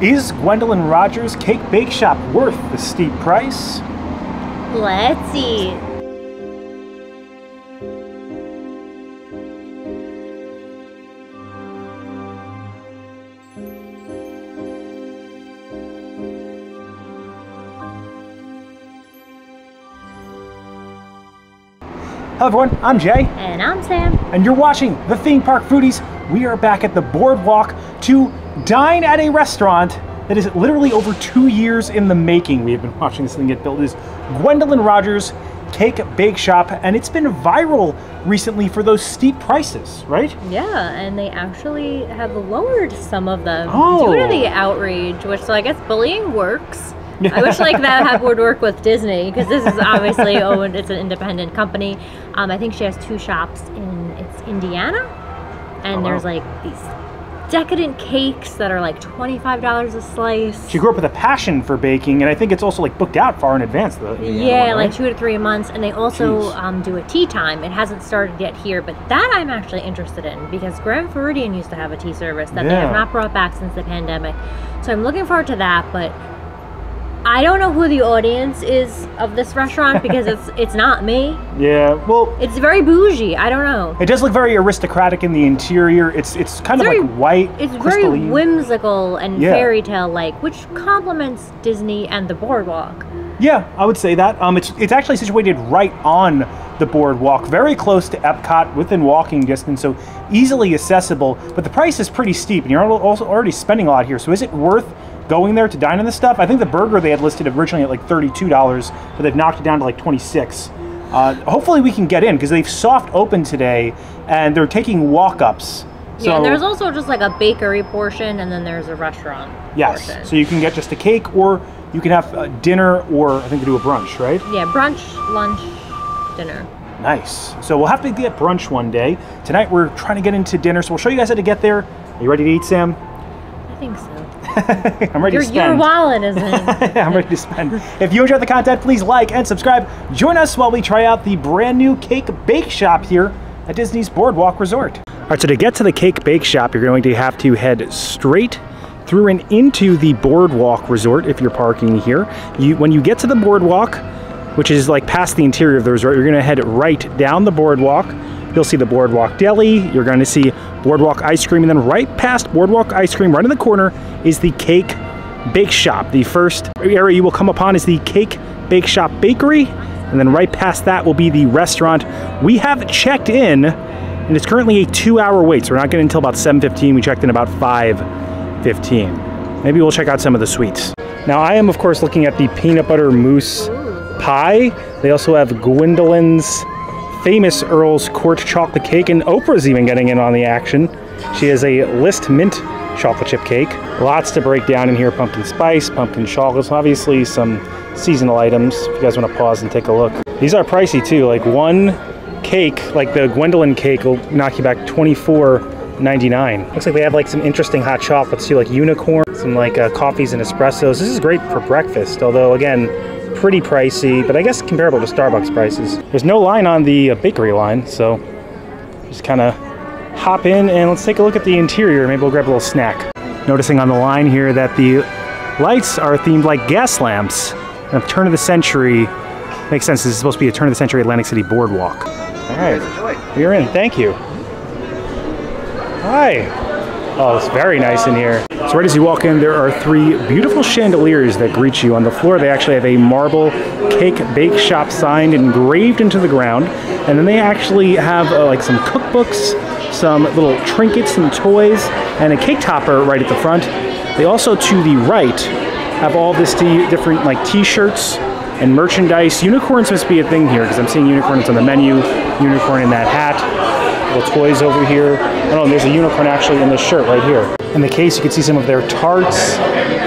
Is Gwendolyn Rogers Cake Bake Shop worth the steep price? Let's see. Hello everyone, I'm Jay. And I'm Sam. And you're watching The Theme Park Foodies. We are back at the Boardwalk to dine at a restaurant that is literally over 2 years in the making. We have been watching this thing get built. It is Gwendolyn Rogers Cake Bake Shop, and it's been viral recently for those steep prices, right? Yeah, and they actually have lowered some of them due to the outrage, which, so I guess bullying works. I wish like that would work with Disney, because this is obviously owned, it's an independent company. I think she has 2 shops in Indiana, and there's like these decadent cakes that are like $25 a slice. She grew up with a passion for baking, and I think it's also like booked out far in advance. Yeah, like 2 to 3 months, and they also do a tea time. It hasn't started yet here, but that I'm actually interested in, because Grand Floridian used to have a tea service that they have not brought back since the pandemic. So I'm looking forward to that, but I don't know who the audience is of this restaurant, because it's not me. Yeah, well, it's very bougie. I don't know. It does look very aristocratic in the interior. It's kind of like white. It's very whimsical and fairy tale like, which complements Disney and the Boardwalk. Yeah, I would say that. It's actually situated right on the Boardwalk, very close to Epcot, within walking distance, so easily accessible. But the price is pretty steep, and you're also already spending a lot here. So is it worth going there to dine on this stuff? I think the burger they had listed originally at like $32, but they've knocked it down to like $26. Hopefully we can get in, because they've soft opened today, and they're taking walk-ups. Yeah, and there's also just like a bakery portion, and then there's a restaurant portion. So you can get just a cake, or you can have dinner, or I think we do a brunch, right? Yeah, brunch, lunch, dinner. Nice. So we'll have to get brunch one day. Tonight we're trying to get into dinner, so we'll show you guys how to get there. Are you ready to eat, Sam? I think so. I'm ready to spend. Your wallet isn't. I'm ready to spend. If you enjoyed the content, please like and subscribe. Join us while we try out the brand new Cake Bake Shop here at Disney's Boardwalk Resort. All right, so to get to the Cake Bake Shop, you're going to have to head straight through and into the Boardwalk Resort if you're parking here. When you get to the Boardwalk, which is like past the interior of the resort, you're going to head right down the Boardwalk. You'll see the Boardwalk Deli, you're going to see Boardwalk Ice Cream, and then right past Boardwalk Ice Cream, right in the corner, is the Cake Bake Shop. The first area you will come upon is the Cake Bake Shop Bakery, and then right past that will be the restaurant. We have checked in, and it's currently a 2-hour wait, so we're not getting until about 7:15. We checked in about 5:15. Maybe we'll check out some of the sweets. Now, I am, of course, looking at the peanut butter mousse pie. They also have Gwendolyn's famous Earl's Court chocolate cake, and Oprah's even getting in on the action. She has a List mint chocolate chip cake. Lots to break down in here: pumpkin spice, pumpkin chocolates, obviously some seasonal items if you guys want to pause and take a look. These are pricey too. Like one cake, like the Gwendolyn cake, will knock you back $24.99. Looks like they have like some interesting hot chocolates too, like unicorn, some like coffees and espressos. This is great for breakfast, although again, pretty pricey, but I guess comparable to Starbucks prices. There's no line on the bakery line, so just kind of hop in and let's take a look at the interior. Maybe we'll grab a little snack. Noticing on the line here that the lights are themed like gas lamps. And turn of the century, makes sense, this is supposed to be a turn of the century Atlantic City Boardwalk. All right, you're in, thank you. Hi. Oh, it's very nice in here. So right as you walk in, there are 3 beautiful chandeliers that greet you. On the floor, they actually have a marble Cake Bake Shop sign engraved into the ground. And then they actually have like some cookbooks, some little trinkets and toys, and a cake topper right at the front. They also, to the right, have all this different like t-shirts and merchandise. Unicorns must be a thing here, because I'm seeing unicorns on the menu, unicorn in that hat. Little toys over here. Oh, and there's a unicorn actually in this shirt right here. In the case, you can see some of their tarts,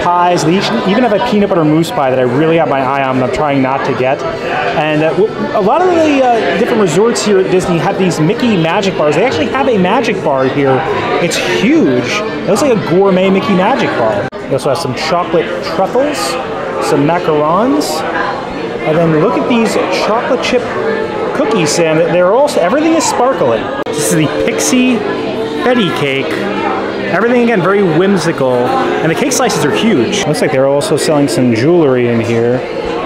pies. They even have a peanut butter mousse pie that I really have my eye on and I'm trying not to get. And a lot of the different resorts here at Disney have these Mickey Magic Bars. They actually have a Magic Bar here. It's huge. It looks like a gourmet Mickey Magic Bar. They also have some chocolate truffles, some macarons, and then look at these chocolate chip cookies, Sam. They're also, everything is sparkling. This is the Pixie Fetty Cake. Everything, again, very whimsical. And the cake slices are huge. Looks like they're also selling some jewelry in here.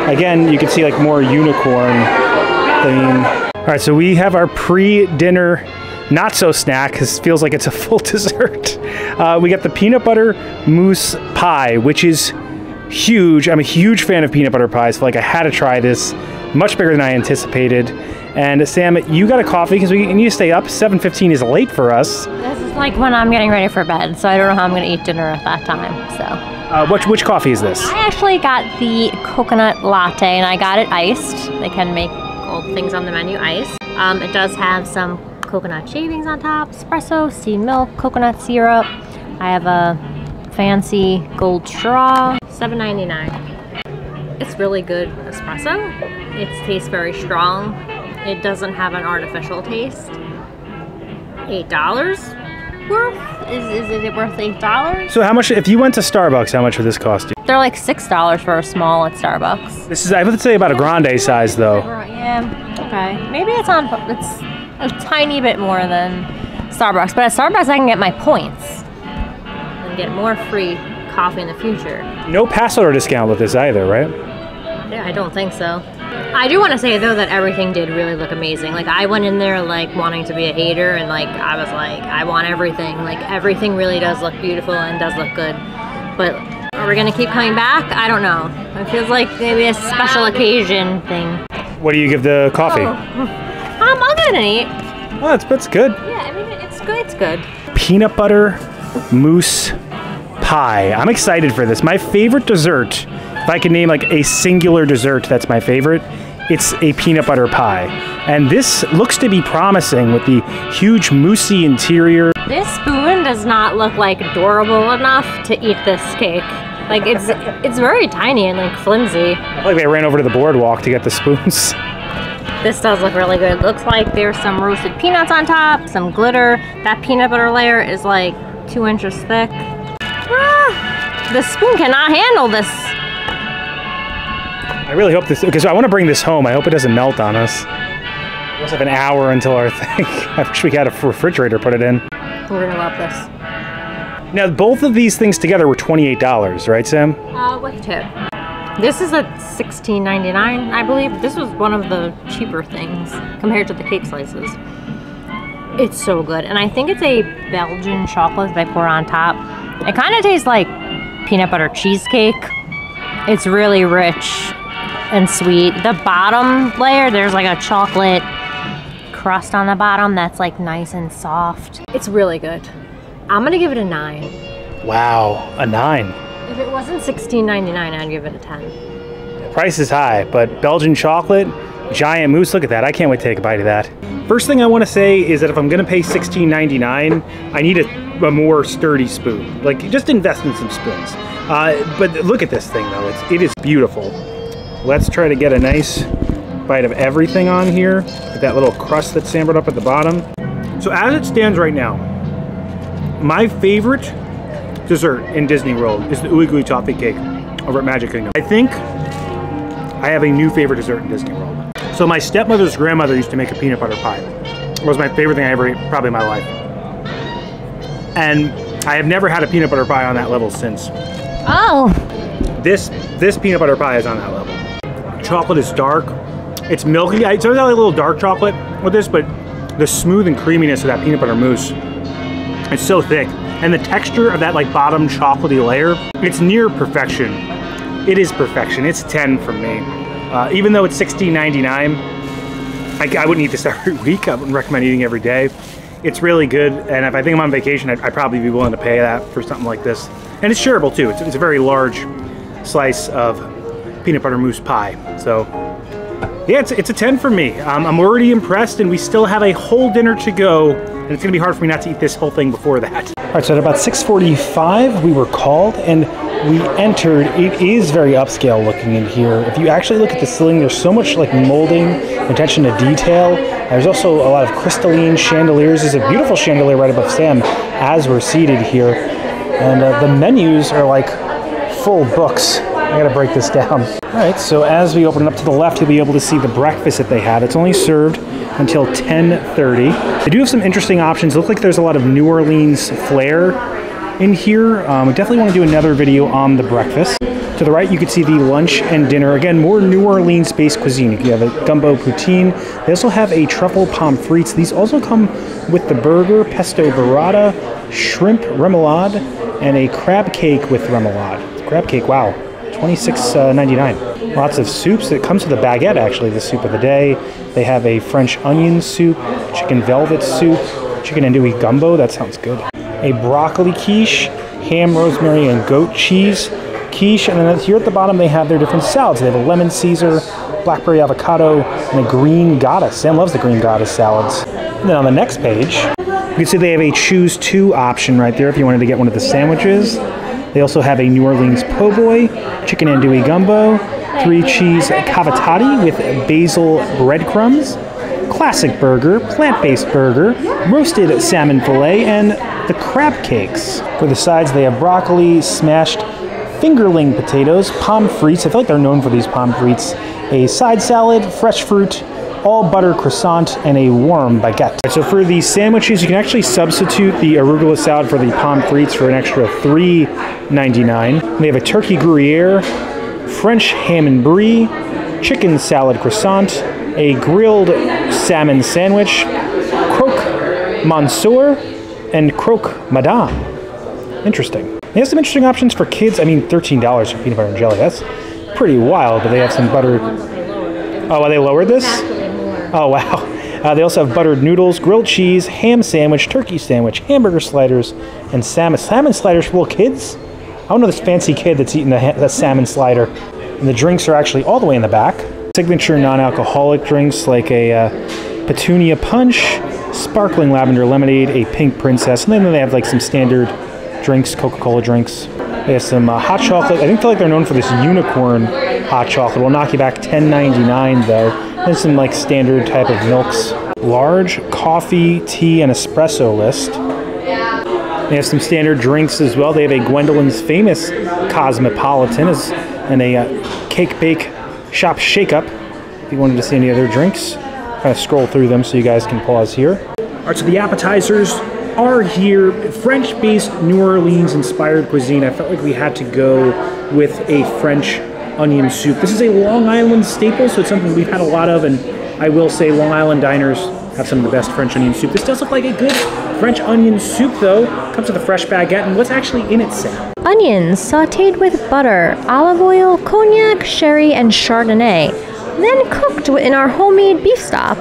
Again, you can see like more unicorn theme. All right, so we have our pre-dinner not-so-snack, because it feels like it's a full dessert. We got the peanut butter mousse pie, which is huge. I'm a huge fan of peanut butter pies. So like I had to try this. Much bigger than I anticipated. And Sam, you got a coffee because we need to stay up. 7:15 is late for us. This is like when I'm getting ready for bed, so I don't know how I'm going to eat dinner at that time. So. Which coffee is this? I actually got the coconut latte, and I got it iced. They can make all the things on the menu iced. It does have some coconut shavings on top, espresso, steamed milk, coconut syrup. I have a fancy gold straw. $7.99. It's really good espresso. It tastes very strong. It doesn't have an artificial taste. $8 worth? Is it worth $8? So how much, if you went to Starbucks, how much would this cost you? They're like $6 for a small at Starbucks. This is, I would say, about a grande size though. Yeah, okay. Maybe it's a tiny bit more than Starbucks, but at Starbucks I can get my points and get more free coffee in the future. No pass order discount with this either, right? Yeah, I don't think so. I do want to say though that everything did really look amazing. Like I went in there like wanting to be a hater, and like I was like, I want everything. Like everything really does look beautiful and does look good. But are we gonna keep coming back? I don't know. It feels like maybe a special occasion thing. What do you give the coffee? I'll give it an 8. Oh, that's good. Yeah, I mean it's good. It's good. Peanut butter mousse pie. I'm excited for this. My favorite dessert, if I could name like a singular dessert that's my favorite, it's a peanut butter pie. And this looks to be promising with the huge moussey interior. This spoon does not look like durable enough to eat this cake. Like it's very tiny and like flimsy. I feel like they ran over to the boardwalk to get the spoons. This does look really good. Looks like there's some roasted peanuts on top, some glitter. That peanut butter layer is like 2 inches thick. Ah, the spoon cannot handle this. I really hope this, because I want to bring this home. I hope it doesn't melt on us. We also have an hour until our thing. I wish we had a refrigerator put it in. We're gonna love this. Now, both of these things together were $28, right, Sam? With tip. This is at $16.99, I believe. This was one of the cheaper things compared to the cake slices. It's so good, and I think it's a Belgian chocolate that I pour on top. It kind of tastes like peanut butter cheesecake. It's really rich and sweet. The bottom layer, there's like a chocolate crust on the bottom that's like nice and soft. It's really good. I'm gonna give it a 9. Wow, a 9. If it wasn't $16.99, I'd give it a 10. The price is high, but Belgian chocolate, giant mousse, look at that. I can't wait to take a bite of that. First thing I want to say is that if I'm gonna pay $16.99, I need a more sturdy spoon. Like, just invest in some spoons. But look at this thing though, it is beautiful. Let's try to get a nice bite of everything on here with that little crust that Sam brought up at the bottom. So as it stands right now, my favorite dessert in Disney World is the Ooey Gooey Toffee Cake over at Magic Kingdom. I think I have a new favorite dessert in Disney World. So my stepmother's grandmother used to make a peanut butter pie. It was my favorite thing I ever ate, probably in my life. And I have never had a peanut butter pie on that level since. Oh. This peanut butter pie is on that level. Chocolate is dark. It's milky. It's always got a little dark chocolate with this, but the smooth and creaminess of that peanut butter mousse, it's so thick. And the texture of that like bottom chocolatey layer, it's near perfection. It is perfection. It's 10 from me. Even though it's $16.99, I wouldn't eat this every week. I wouldn't recommend eating every day. It's really good, and if I think I'm on vacation, I'd probably be willing to pay that for something like this. And it's shareable too. It's a very large slice of peanut butter mousse pie. So yeah, it's a 10 for me. I'm already impressed, and we still have a whole dinner to go, and it's gonna be hard for me not to eat this whole thing before that. All right, so at about 6:45, we were called, and we entered. It is very upscale looking in here. If you actually look at the ceiling, there's so much like molding, attention to detail. There's also a lot of crystalline chandeliers. There's a beautiful chandelier right above Sam as we're seated here. And the menus are like full books. I gotta break this down. All right, so as we open it up to the left, you'll be able to see the breakfast that they have. It's only served until 10:30. They do have some interesting options. It looks like there's a lot of New Orleans flair in here. We definitely want to do another video on the breakfast. To the right, you can see the lunch and dinner. Again, more New Orleans-based cuisine. You have a gumbo poutine. They also have a truffle pommes frites. These also come with the burger, pesto burrata, shrimp remoulade, and a crab cake with remoulade. Crab cake, wow, $26.99. Lots of soups. It comes with a baguette, actually, the soup of the day. They have a French onion soup, chicken velvet soup, chicken andouille gumbo. That sounds good. A broccoli quiche, ham, rosemary, and goat cheese quiche. And then here at the bottom, they have their different salads. They have a lemon Caesar, blackberry avocado, and a green goddess. Sam loves the green goddess salads. And then on the next page, you can see they have a choose two option right there if you wanted to get one of the sandwiches. They also have a New Orleans po' boy, chicken andouille gumbo, 3-cheese cavatati with basil breadcrumbs, classic burger, plant-based burger, roasted salmon fillet, and the crab cakes. For the sides, they have broccoli, smashed fingerling potatoes, pommes frites. I feel like they're known for these pommes frites. A side salad, fresh fruit, all butter croissant, and a warm baguette. So for these sandwiches, you can actually substitute the arugula salad for the pommes frites for an extra $3.99. They have a turkey gruyere, French ham and brie, chicken salad croissant, a grilled salmon sandwich, croque monsieur, and croque madame. Interesting. They have some interesting options for kids. I mean, $13 for peanut butter and jelly. That's pretty wild, but they have some butter. Oh, they lowered this? Oh, wow. They also have buttered noodles, grilled cheese, ham sandwich, turkey sandwich, hamburger sliders, and salmon sliders for little kids. I don't know this fancy kid that's eating the salmon slider. And the drinks are actually all the way in the back. Signature non-alcoholic drinks like a petunia punch, sparkling lavender lemonade, a pink princess, and then they have like some standard drinks, Coca-Cola drinks. They have some hot chocolate. I feel like they're known for this unicorn hot chocolate. We'll knock you back $10.99 though. There's some like standard type of milks. Large coffee, tea, and espresso list. They have some standard drinks as well. They have a Gwendolyn's Famous Cosmopolitan and a cake bake shop shake-up. If you wanted to see any other drinks, kind of scroll through them so you guys can pause here. All right, so the appetizers are here. French-based New Orleans-inspired cuisine. I felt like we had to go with a French onion soup. This is a Long Island staple, so it's something we've had a lot of, and I will say Long Island diners have some of the best French onion soup. This does look like a good French onion soup, though. Comes with a fresh baguette, and what's actually in it, Sam? Onions sautéed with butter, olive oil, cognac, sherry, and Chardonnay. Then cooked in our homemade beef stock,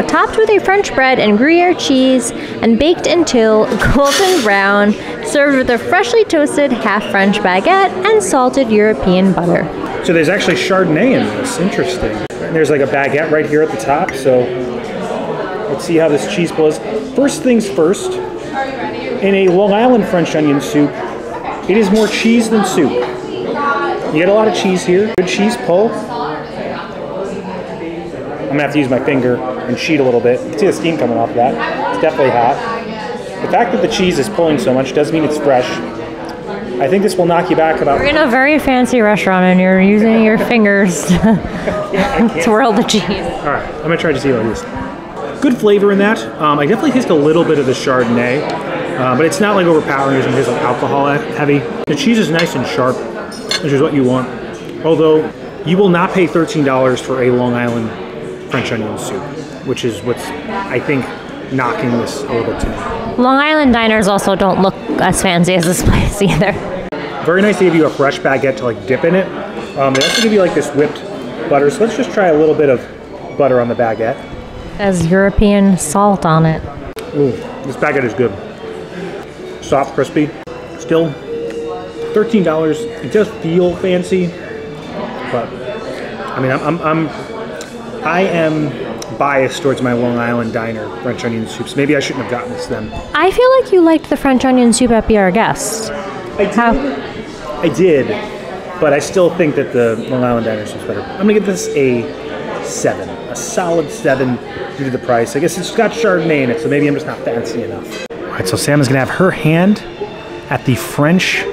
topped with a French bread and Gruyere cheese, and baked until golden brown, served with a freshly toasted half-French baguette and salted European butter. So there's actually Chardonnay in this. Interesting. And there's like a baguette right here at the top, so let's see how this cheese pull is. First things first, in a Long Island French onion soup, it is more cheese than soup. You get a lot of cheese here. Good cheese pull. I'm gonna have to use my finger and cheat a little bit. You can see the steam coming off of that. It's definitely hot. The fact that the cheese is pulling so much doesn't mean it's fresh. I think this will knock you back about... You're in a very fancy restaurant and you're using your fingers to twirl the cheese. All right, I'm gonna try to see what it is. Good flavor in that. I definitely taste a little bit of the Chardonnay, but it's not like overpowering. It tastes like alcohol heavy. The cheese is nice and sharp, which is what you want. Although, you will not pay $13 for a Long Island French onion soup, which is what's, I think, knocking this a little bit to me. Long Island diners also don't look as fancy as this place either. Very nice to give you a fresh baguette to like dip in it. They also give you like this whipped butter, so let's just try a little bit of butter on the baguette. Has European salt on it. Ooh, this baguette is good. Soft, crispy. Still $13. It does feel fancy, but I mean, I am biased towards my Long Island diner French onion soups. Maybe I shouldn't have gotten this then. I feel like you liked the French onion soup at Be Our Guest. I did, but I still think that the Long Island diner soup's better. I'm gonna give this a 7, a solid 7 due to the price. I guess it's got Chardonnay in it, so maybe I'm just not fancy enough. All right, so Sam is gonna have her hand at the French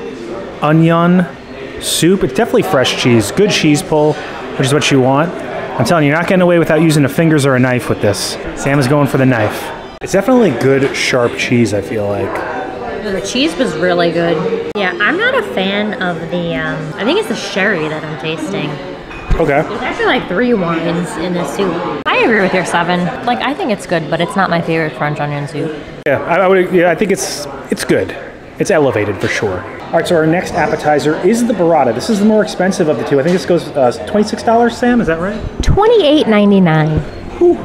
onion soup. It's definitely fresh cheese, good cheese pull, which is what you want. I'm telling you, you're not getting away without using the fingers or a knife with this. Sam is going for the knife. It's definitely good, sharp cheese, I feel like. The cheese was really good. Yeah, I'm not a fan of the, I think it's the sherry that I'm tasting. Okay. There's actually like 3 wines in this soup. I agree with your 7. Like, I think it's good, but it's not my favorite French onion soup. Yeah, I think it's good. It's elevated for sure. All right, so our next appetizer is the Barata. This is the more expensive of the two. I think this goes $26, Sam, is that right? $28.99. Whew,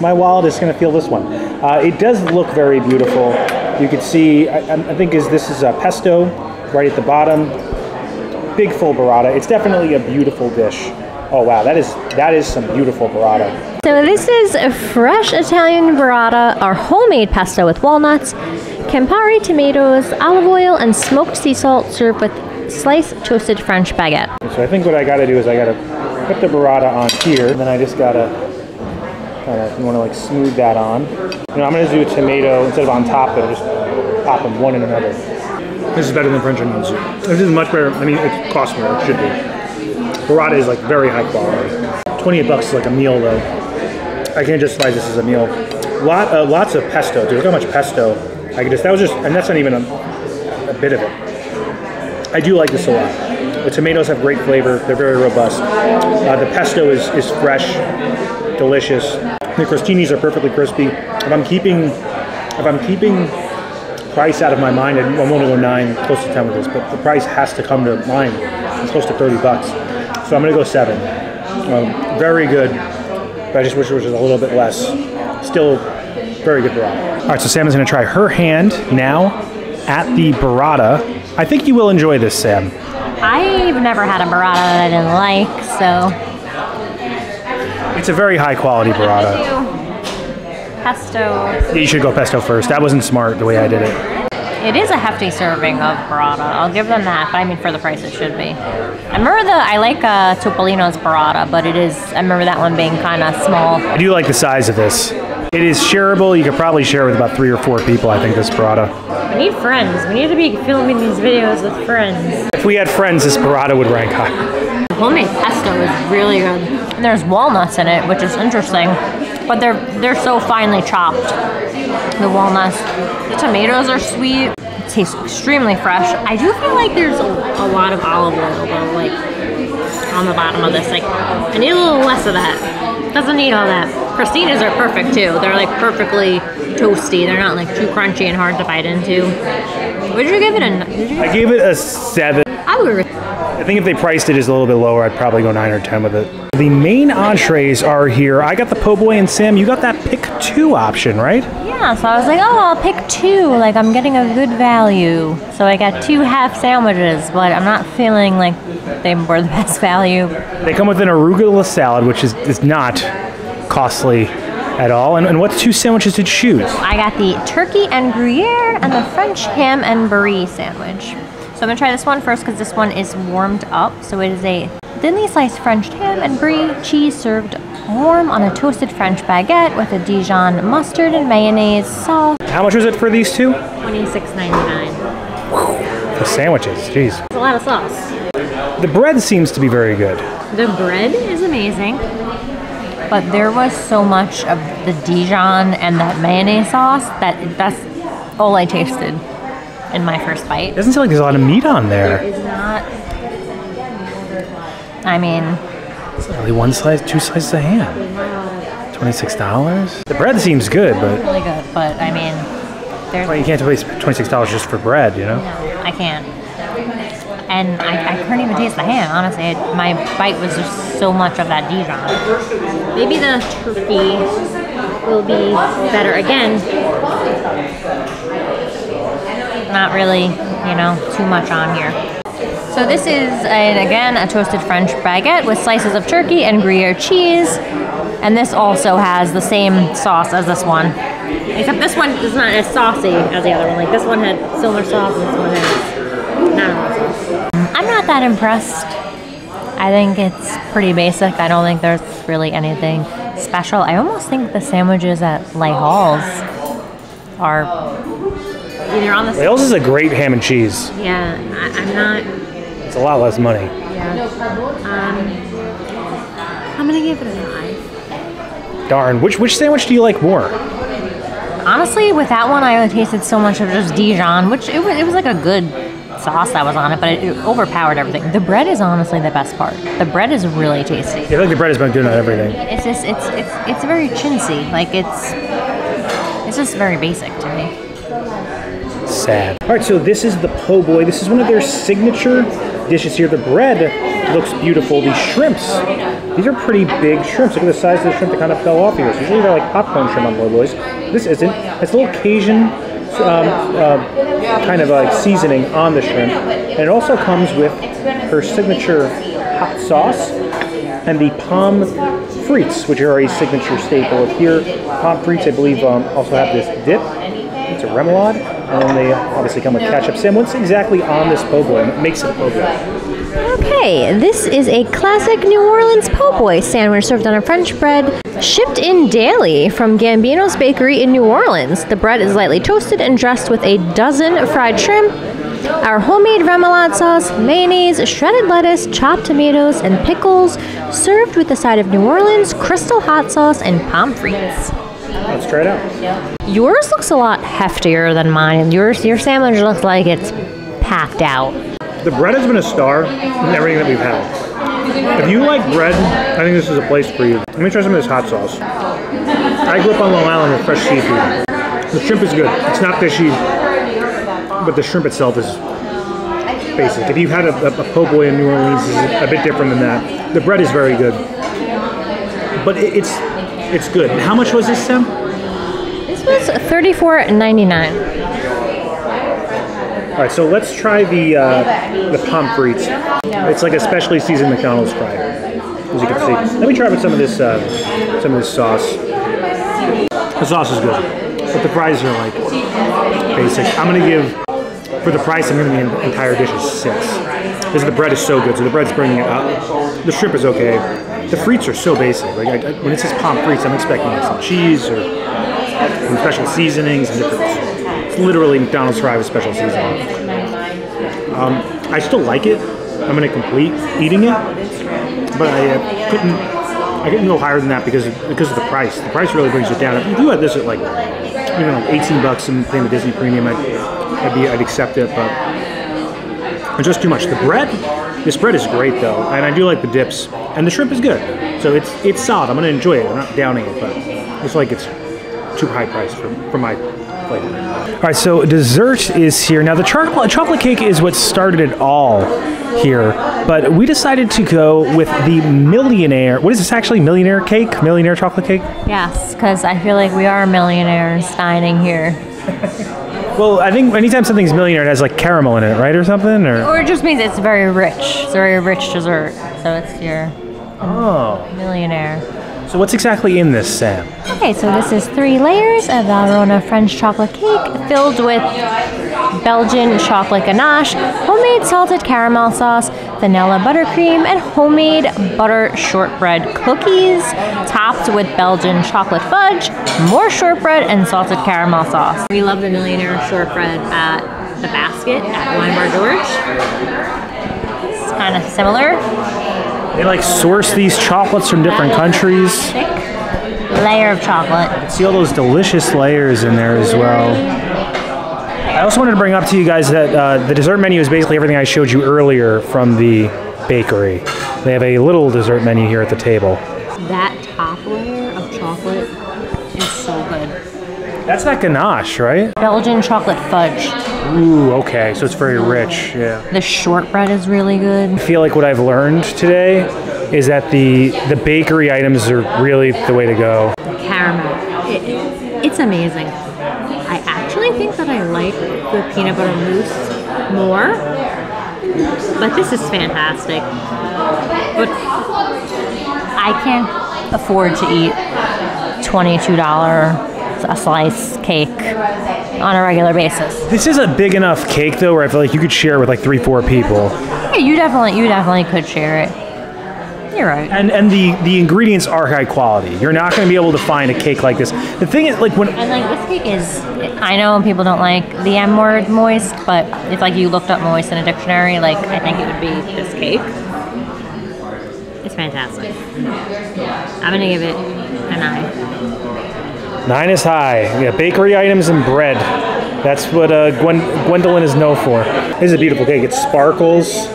my wallet is gonna feel this one. It does look very beautiful. You can see, I think this is pesto right at the bottom. Big full burrata. It's definitely a beautiful dish. Oh wow, that is some beautiful burrata. So this is a fresh Italian burrata, our homemade pesto with walnuts, Campari tomatoes, olive oil, and smoked sea salt served with sliced toasted French baguette. So I think what I gotta do is I gotta put the burrata on here, and then I just gotta you wanna like smooth that on. You know, I'm gonna do a tomato instead of on top, but just pop them one in another. This is better than French onion soup. This is much better. I mean, it costs more. It should be. Burrata is like very high quality. $28 is like a meal though. I can't justify this as a meal. Lots of pesto. Dude, look how much pesto. That was just, and that's not even a bit of it. I do like this a lot. The tomatoes have great flavor. They're very robust. The pesto is fresh, delicious. The crostinis are perfectly crispy. If I'm keeping price out of my mind, I'm going to go 9, close to 10 with this, but the price has to come to mind. It's close to $30. So I'm going to go 7. Very good, but I just wish it was just a little bit less. Still very good burrata. All right, so Sam is going to try her hand now at the burrata. I think you will enjoy this, Sam. I've never had a burrata that I didn't like, so. It's a very high quality burrata. Pesto. Yeah, you should go pesto first. That wasn't smart the way I did it. It is a hefty serving of burrata. I'll give them that, but I mean for the price it should be. I like Topolino's burrata, but I remember that one being kind of small. I do like the size of this. It is shareable. You could probably share with about 3 or 4 people, I think, this burrata. We need friends. We need to be filming these videos with friends. If we had friends, this burrata would rank high. Homemade pesto is really good. And there's walnuts in it, which is interesting. But they're so finely chopped, the walnuts. The tomatoes are sweet. It tastes extremely fresh. I do feel like there's a lot of olive oil though, like on the bottom of this. Like I need a little less of that. Doesn't need all that. Crostinis are perfect too. They're like perfectly toasty. They're not like too crunchy and hard to bite into. What did you give it? I gave it a 7. I would agree. I think if they priced it as a little bit lower, I'd probably go 9 or 10 with it. The main entrees are here. I got the po' boy, and Sam, you got that pick 2 option, right? Yeah, so I was like, oh, I'll pick 2. Like, I'm getting a good value. So I got 2 half sandwiches, but I'm not feeling like they were the best value. They come with an arugula salad, which is not costly at all. And what 2 sandwiches did you choose? I got the turkey and Gruyere and the French ham and brie sandwich. So I'm going to try this one first because this one is warmed up. So it is a thinly sliced French ham and brie cheese served warm on a toasted French baguette with a Dijon mustard and mayonnaise sauce. How much was it for these 2? $26.99. The sandwiches, jeez. It's a lot of sauce. The bread seems to be very good. The bread is amazing, but there was so much of the Dijon and that mayonnaise sauce that's all I tasted in my first bite. It doesn't seem like there's a lot of meat on there. There is not. I mean, it's only 1 slice, 2 slices of ham. $26? The bread seems good, but really good. But I mean, well, you can't waste $26 just for bread, you know? No, I can't. And I couldn't even taste the ham, honestly. My bite was just so much of that Dijon. Maybe the turkey will be better again. Not really, too much on here. So this is, again, a toasted French baguette with slices of turkey and Gruyere cheese. And this also has the same sauce as this one. Except this one is not as saucy as the other one. Like this one had so much sauce and this one has not enough sauce. I'm not that impressed. I think it's pretty basic. I don't think there's really anything special. I almost think the sandwiches at Les Halls are either on the Les Halls is a great ham and cheese. Yeah, I'm not. It's a lot less money. Yeah. I'm gonna give it a 5. Darn. Which sandwich do you like more? Honestly, with that one, I tasted so much of just Dijon, which it was like a good sauce that was on it, but it overpowered everything. The bread is honestly the best part. The bread is really tasty. I feel like the bread has been good on everything. It's just it's very chintzy. Like it's just very basic to me. Sad. All right, so this is the po' boy. This is one of their signature dishes here. The bread looks beautiful. These shrimps, these are pretty big shrimps. Look at the size of the shrimp that kind of fell off here. So usually they're like popcorn shrimp on po' boys. This isn't. It's a little Cajun kind of like seasoning on the shrimp. And it also comes with her signature hot sauce and the pommes frites, which are a signature staple of here. Pommes frites, I believe, also have this dip. It's a remoulade, and then they obviously come with ketchup. Sam, what's exactly on this po' boy? What makes it a po' boy? Okay, this is a classic New Orleans po' boy sandwich served on a French bread, shipped in daily from Gambino's Bakery in New Orleans. The bread is lightly toasted and dressed with a dozen fried shrimp, our homemade remoulade sauce, mayonnaise, shredded lettuce, chopped tomatoes, and pickles, served with a side of New Orleans crystal hot sauce and pommes frites. Let's try it out. Yours looks a lot heftier than mine. Your sandwich looks like it's packed out. The bread has been a star in everything that we've had. If you like bread, I think this is a place for you. Let me try some of this hot sauce. I grew up on Long Island with fresh seafood. The shrimp is good. It's not fishy, but the shrimp itself is basic. If you've had a po' boy in New Orleans, it's a bit different than that. The bread is very good, but it's good. And how much was this, Sam? This was $34.99. All right, so let's try the pommes frites. It's like a specially seasoned McDonald's fry, as you can see. Let me try with some of this sauce. The sauce is good, but the fries are like basic. I'm gonna give, for the price, I'm gonna give the entire dish a 6. Because the bread is so good, so the bread's bringing it up. The shrimp is okay. The frites are so basic. Like when it says pommes frites, I'm expecting like some cheese or some special seasonings and different. It's literally McDonald's fry with special seasoning. I still like it. I'm gonna complete eating it, but I couldn't go higher than that because of the price. The price really brings it down. If you do have this at like even like $18 and paying the Disney premium, I'd accept it, but it's just too much. This bread is great though, and I do like the dips, and the shrimp is good. So it's solid. I'm gonna enjoy it. I'm not downing it, but it's like it's too high priced for my flavor. All right, so dessert is here. Now the chocolate cake is what started it all here, but we decided to go with the millionaire. What is this actually? Millionaire cake? Millionaire chocolate cake? Yes, because I feel like we are millionaires dining here. Well, I think anytime something's millionaire, it has like caramel in it, right, or something, or it just means it's very rich. It's a very rich dessert, so it's your millionaire. So what's exactly in this, Sam? Okay, so this is 3 layers of Valrhona French chocolate cake filled with Belgian chocolate ganache, homemade salted caramel sauce, vanilla buttercream, and homemade butter shortbread cookies, topped with Belgian chocolate fudge, more shortbread, and salted caramel sauce. We love the millionaire shortbread at the Basket at Wine Bar George. It's kind of similar. They like source these chocolates from different countries. Thick layer of chocolate. You can see all those delicious layers in there as well. I also wanted to bring up to you guys that the dessert menu is basically everything I showed you earlier from the bakery. They have a little dessert menu here at the table. That top layer of chocolate is so good. That's not ganache, right? Belgian chocolate fudge. Ooh, okay, so it's very rich, yeah. The shortbread is really good. I feel like what I've learned today is that the bakery items are really the way to go. Caramel, it's amazing. I actually think that I like the peanut butter mousse more, but this is fantastic. But I can't afford to eat $22 a slice cake on a regular basis. This is a big enough cake though where I feel like you could share with like 3-4 people. Yeah, you definitely could share it. You're right. And the ingredients are high quality. You're not going to be able to find a cake like this. The thing is, like when this cake is, I know people don't like the M word, moist, but if like you looked up moist in a dictionary, like I think it would be this cake. It's fantastic. I'm gonna give it an 9. 9 is high. We got bakery items and bread. That's what Gwendolyn is known for. This is a beautiful cake. It sparkles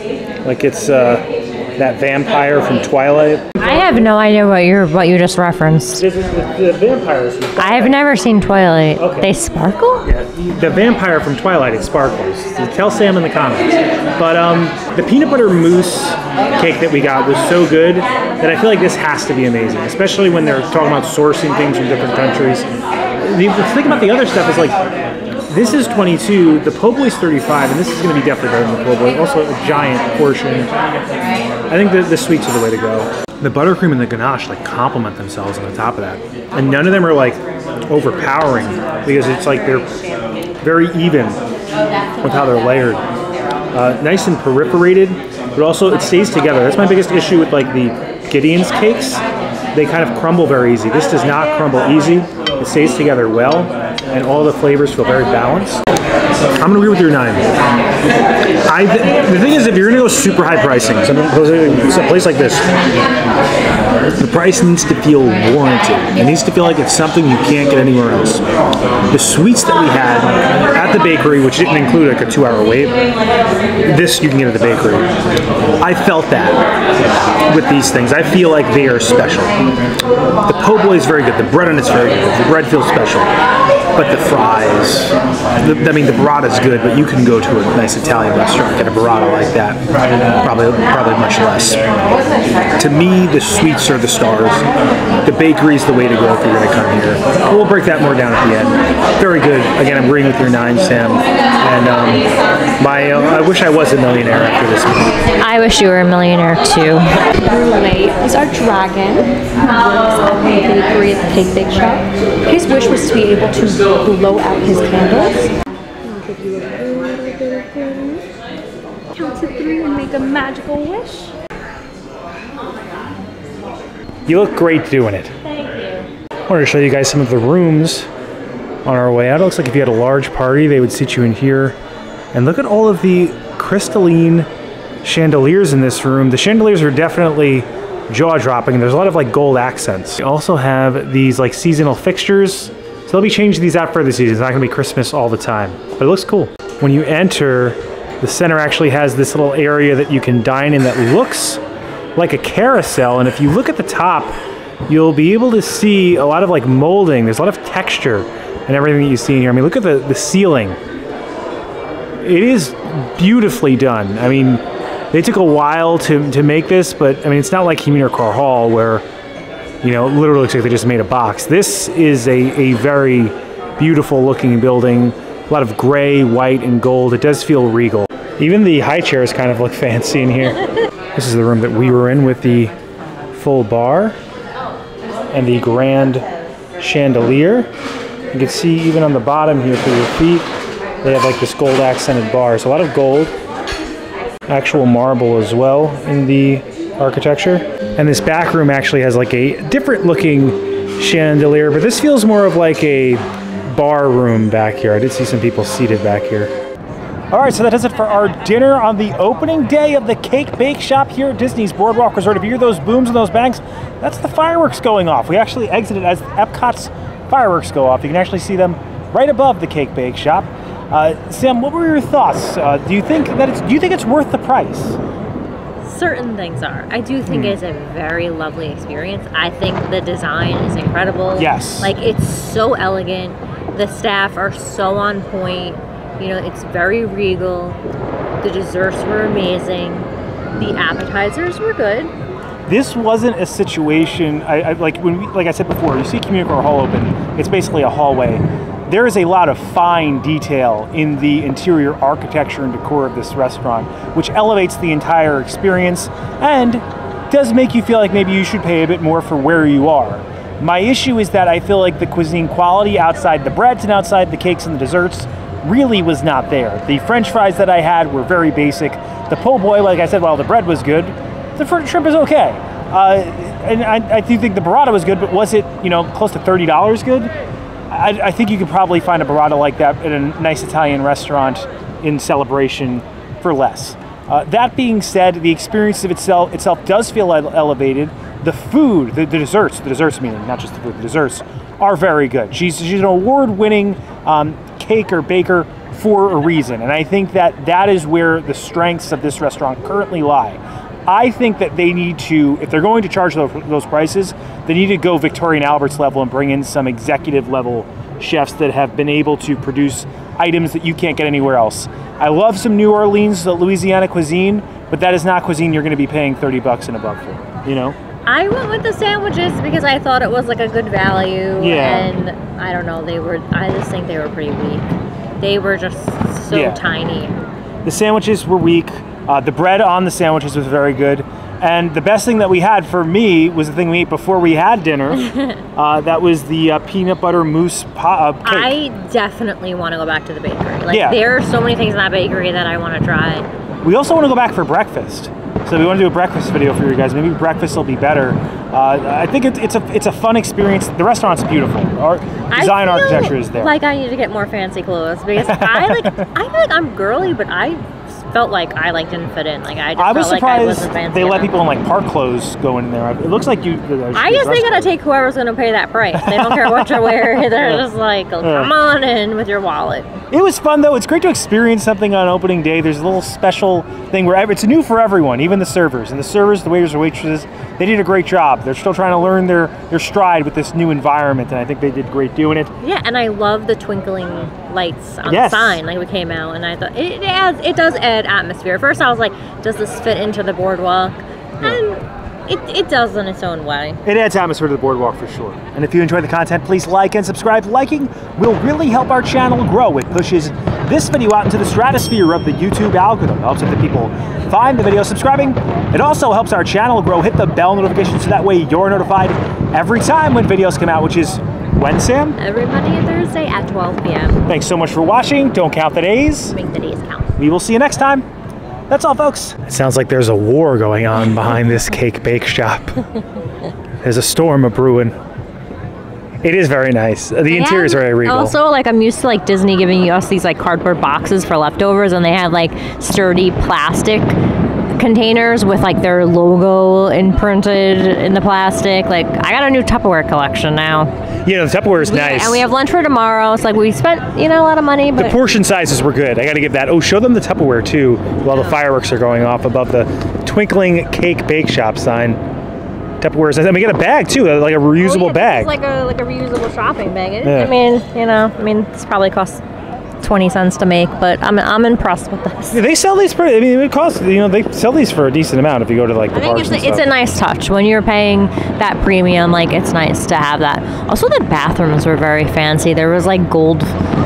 like it's that vampire from Twilight. I have no idea what you just referenced. This is the vampires from Twilight. I have never seen Twilight. Okay. They sparkle? Yeah, the vampire from Twilight, it sparkles. Tell Sam in the comments. But the peanut butter mousse cake that we got was so good that I feel like this has to be amazing, especially when they're talking about sourcing things from different countries. The thing about the other stuff is like, this is 22, the po' boy's 35, and this is going to be definitely better than the po' boy. Also a giant portion. I think the sweets are the way to go. The buttercream and the ganache like complement themselves on the top of that. And none of them are like overpowering because it's like they're very even with how they're layered. Nice and perforated, but also it stays together. That's my biggest issue with like the Gideon's cakes. They kind of crumble very easy. This does not crumble easy. It stays together well, and all the flavors feel very balanced. I'm gonna agree with your 9. The thing is, if you're gonna go super high pricing, a place like this, the price needs to feel warranted. It needs to feel like it's something you can't get anywhere else. The sweets that we had at the bakery, which didn't include like a 2-hour wait, this you can get at the bakery. I felt that with these things. I feel like they are special. The po' boy is very good. The bread on it's very good. The bread feels special. But the fries, I mean, the Barata is good, but you can go to a nice Italian restaurant and get a Barata like that, probably much less. To me, the sweets are the stars. The bakery is the way to go if you're going to come here. But we'll break that more down at the end. Very good. Again, I'm agreeing with your 9, Sam. And I wish I was a millionaire after this movie. I wish you were a millionaire too. Brûlée is our dragon who works at the bakery at the Cake Bake Shop. His wish was to be able to blow out his candles. I'll give you a little bit of glue. Count to 3 and make a magical wish. You look great doing it. Thank you. I wanted to show you guys some of the rooms on our way out. It looks like if you had a large party, they would seat you in here. And look at all of the crystalline chandeliers in this room. The chandeliers are definitely jaw-dropping. There's a lot of like gold accents. We also have these like seasonal fixtures. So they'll be changing these out for the season. It's not gonna be Christmas all the time, but it looks cool. When you enter, the center actually has this little area that you can dine in that looks like a carousel. And if you look at the top, you'll be able to see a lot of like molding. There's a lot of texture and everything that you see in here. I mean, look at the ceiling. It is beautifully done. I mean, they took a while to make this, but I mean, it's not like Community Car Hall where, you know, it literally looks like they just made a box. This is a very beautiful looking building. A lot of gray, white, and gold. It does feel regal. Even the high chairs kind of look fancy in here. This is the room that we were in with the full bar and the grand chandelier. You can see even on the bottom here for your feet, they have like this gold accented bar. So a lot of gold, actual marble as well in the architecture. And this back room actually has like a different looking chandelier, but this feels more of like a bar room back here. I did see some people seated back here. All right, so that does it for our dinner on the opening day of the Cake Bake Shop here at Disney's Boardwalk Resort. If you hear those booms and those bangs, that's the fireworks going off. We actually exited as Epcot's fireworks go off. You can actually see them right above the Cake Bake Shop. Sam, what were your thoughts? Do you think it's worth the price? Certain things are. I do think it's a very lovely experience. I think the design is incredible. Yes. Like, it's so elegant. The staff are so on point. You know, it's very regal. The desserts were amazing. The appetizers were good. This wasn't a situation, like I said before, you see Community Car Hall open, it's basically a hallway. There is a lot of fine detail in the interior architecture and decor of this restaurant, which elevates the entire experience and does make you feel like maybe you should pay a bit more for where you are. My issue is that I feel like the cuisine quality outside the breads and outside the cakes and the desserts really was not there. The French fries that I had were very basic. The po' boy, like I said, while the bread was good, the shrimp is okay. And I do think the Barata was good, but was it, you know, close to $30 good? I think you could probably find a Barata like that at a nice Italian restaurant in Celebration for less. That being said, the experience of itself does feel elevated. The food, the desserts meaning, not just the food, the desserts are very good. She's an award-winning cake or baker for a reason, and I think that is where the strengths of this restaurant currently lie. I think that they need to, if they're going to charge those prices, they need to go Victoria and Albert's level and bring in some executive level chefs that have been able to produce items that you can't get anywhere else. I love some New Orleans, Louisiana cuisine, but that is not cuisine you're going to be paying $30 and above for, you know? I went with the sandwiches because I thought it was like a good value. Yeah. And I don't know, I just think they were pretty weak. They were just so tiny. The sandwiches were weak. The bread on the sandwiches was very good. And the best thing that we had for me was the thing we ate before we had dinner. That was the peanut butter mousse cake. I definitely want to go back to the bakery. Like, there are so many things in that bakery that I want to try. We also want to go back for breakfast. So we want to do a breakfast video for you guys. Maybe breakfast will be better. I think it's a fun experience. The restaurant's beautiful. Our design architecture is there. Like I need to get more fancy clothes because I feel like I'm girly, but I felt like I didn't fit in. Like I was surprised like I wasn't fancy they let enough. people in like park clothes go in there. It looks like you. I guess they gotta take whoever's gonna pay that price. They don't care what you wear. They're just like, come on in with your wallet. It was fun though. It's great to experience something on opening day. There's a little special thing where it's new for everyone, even the servers. And the servers, the waiters and waitresses, they did a great job. They're still trying to learn their stride with this new environment, and I think they did great doing it. Yeah, and I love the twinkling lights on the sign. Like we came out, and I thought it does add atmosphere. At first, I was like, does this fit into the boardwalk? And it does in its own way. It adds atmosphere to the boardwalk for sure. And if you enjoy the content, please like and subscribe. Liking will really help our channel grow. It pushes this video out into the stratosphere of the YouTube algorithm. It helps other people find the video. Subscribing, it also helps our channel grow. Hit the bell notification so that way you're notified every time when videos come out, which is when, Sam? Every Monday and Thursday at 12 p.m. Thanks so much for watching. Don't count the days. Make the days count. We will see you next time. That's all, folks. It sounds like there's a war going on behind this cake bake shop. There's a storm a-brewing. It is very nice. The interior is very regal. Also, like, I'm used to like Disney giving us these like cardboard boxes for leftovers, and they have like sturdy plastic containers with like their logo imprinted in the plastic. Like, I got a new Tupperware collection now. Yeah, the Tupperware is nice. And we have lunch for tomorrow. It's like we spent, a lot of money. But the portion sizes were good. I got to give that. Oh, show them the Tupperware too while the fireworks are going off above the twinkling cake bake shop sign. Tupperware. And we got a bag too, like a reusable bag. It's like a reusable shopping bag. I mean, this probably costs 20 cents to make, but I'm impressed with this. They sell these for, I mean, it costs, they sell these for a decent amount if you go to like the parks. I think it's a nice touch when you're paying that premium. Like, it's nice to have that. Also, the bathrooms were very fancy. There was like gold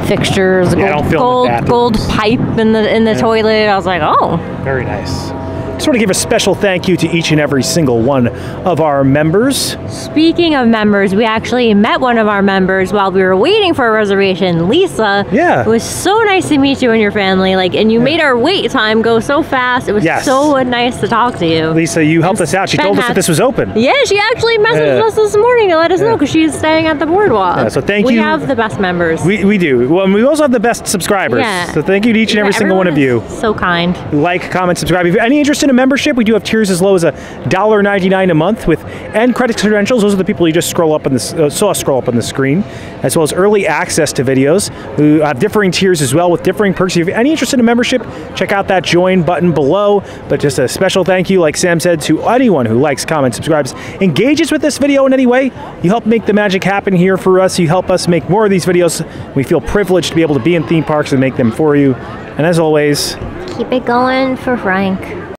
fixtures, gold pipe in the toilet. I was like, oh, very nice. Just want to give a special thank you to each and every single one of our members. Speaking of members, we actually met one of our members while we were waiting for a reservation, Lisa. Yeah. It was so nice to meet you and your family. Like, and you made our wait time go so fast. It was so nice to talk to you. Lisa, you helped us out. She told us that this was open. Yeah, she actually messaged us this morning to let us know because she's staying at the boardwalk. Yeah, so thank you. We have the best members. We do. Well, and we also have the best subscribers. Yeah. So thank you to each and every single one of you. So kind. Like, comment, subscribe. If you're any interest in a membership, we do have tiers as low as $1.99 a month with end credit credentials. Those are the people you just scroll up on the screen, as well as early access to videos. We have differing tiers as well with differing perks. If you're any interest in a membership, check out that join button below. But just a special thank you, like Sam said, to anyone who likes, comments, subscribes, engages with this video in any way. You help make the magic happen here for us. You help us make more of these videos. We feel privileged to be able to be in theme parks and make them for you. And as always, keep it going for Frank.